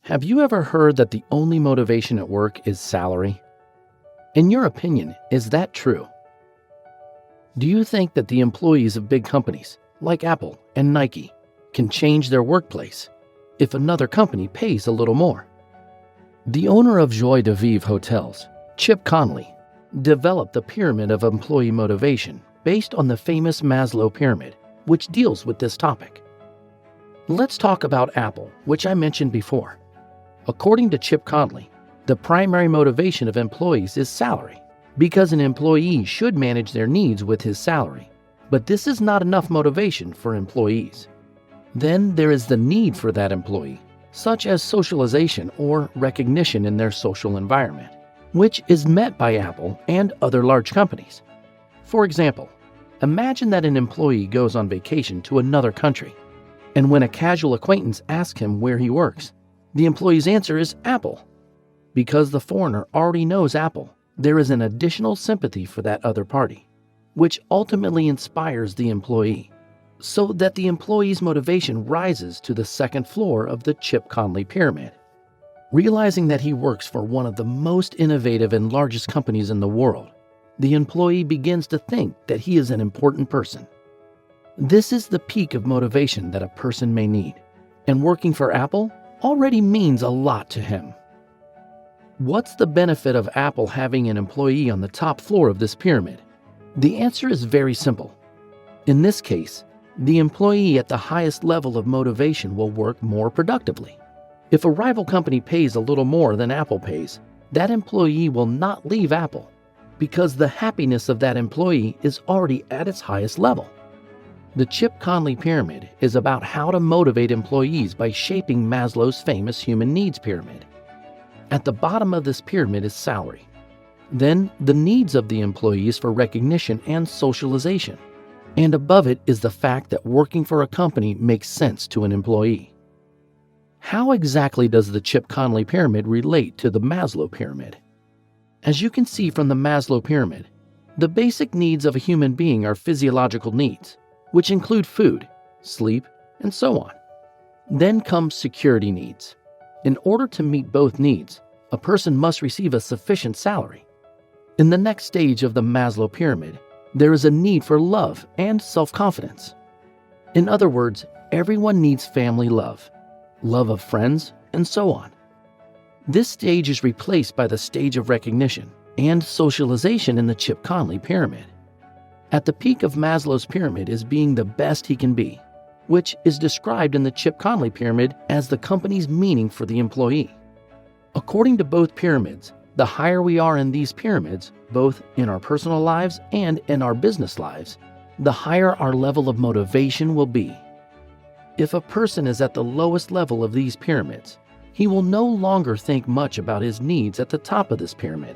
Have you ever heard that the only motivation at work is salary? In your opinion, is that true? Do you think that the employees of big companies like Apple and Nike can change their workplace if another company pays a little more? The owner of Joe De Vivre hotels, Chip Conley, developed the pyramid of employee motivation based on the famous Maslow Pyramid, which deals with this topic. Let's talk about Apple, which I mentioned before. According to Chip Conley, the primary motivation of employees is salary, because an employee should manage their needs with his salary. But this is not enough motivation for employees. Then there is the need for that employee, such as socialization or recognition in their social environment, which is met by Apple and other large companies. For example, imagine that an employee goes on vacation to another country, and when a casual acquaintance asks him where he works, the employee's answer is Apple. Because the foreigner already knows Apple, there is an additional sympathy for that other party, which ultimately inspires the employee, so that the employee's motivation rises to the second floor of the Chip Conley Pyramid. Realizing that he works for one of the most innovative and largest companies in the world, the employee begins to think that he is an important person. This is the peak of motivation that a person may need, and working for Apple already means a lot to him. What's the benefit of Apple having an employee on the top floor of this pyramid? The answer is very simple. In this case, the employee at the highest level of motivation will work more productively. If a rival company pays a little more than Apple pays, that employee will not leave Apple, because the happiness of that employee is already at its highest level. The Chip Conley Pyramid is about how to motivate employees by shaping Maslow's famous human needs pyramid. At the bottom of this pyramid is salary. Then the needs of the employees for recognition and socialization. And above it is the fact that working for a company makes sense to an employee. How exactly does the Chip Conley Pyramid relate to the Maslow Pyramid? As you can see from the Maslow Pyramid, the basic needs of a human being are physiological needs, which include food, sleep, and so on. Then comes security needs. In order to meet both needs, a person must receive a sufficient salary. In the next stage of the Maslow Pyramid, there is a need for love and self-confidence. In other words, everyone needs family love, love of friends, and so on. This stage is replaced by the stage of recognition and socialization in the Chip Conley Pyramid. At the peak of Maslow's pyramid is being the best he can be, which is described in the Chip Conley Pyramid as the company's meaning for the employee. According to both pyramids, the higher we are in these pyramids, both in our personal lives and in our business lives, the higher our level of motivation will be. If a person is at the lowest level of these pyramids, he will no longer think much about his needs at the top of this pyramid.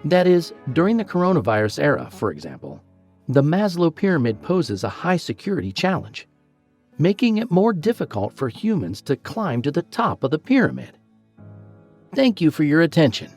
That is, during the coronavirus era, for example, the Maslow Pyramid poses a high security challenge, making it more difficult for humans to climb to the top of the pyramid. Thank you for your attention.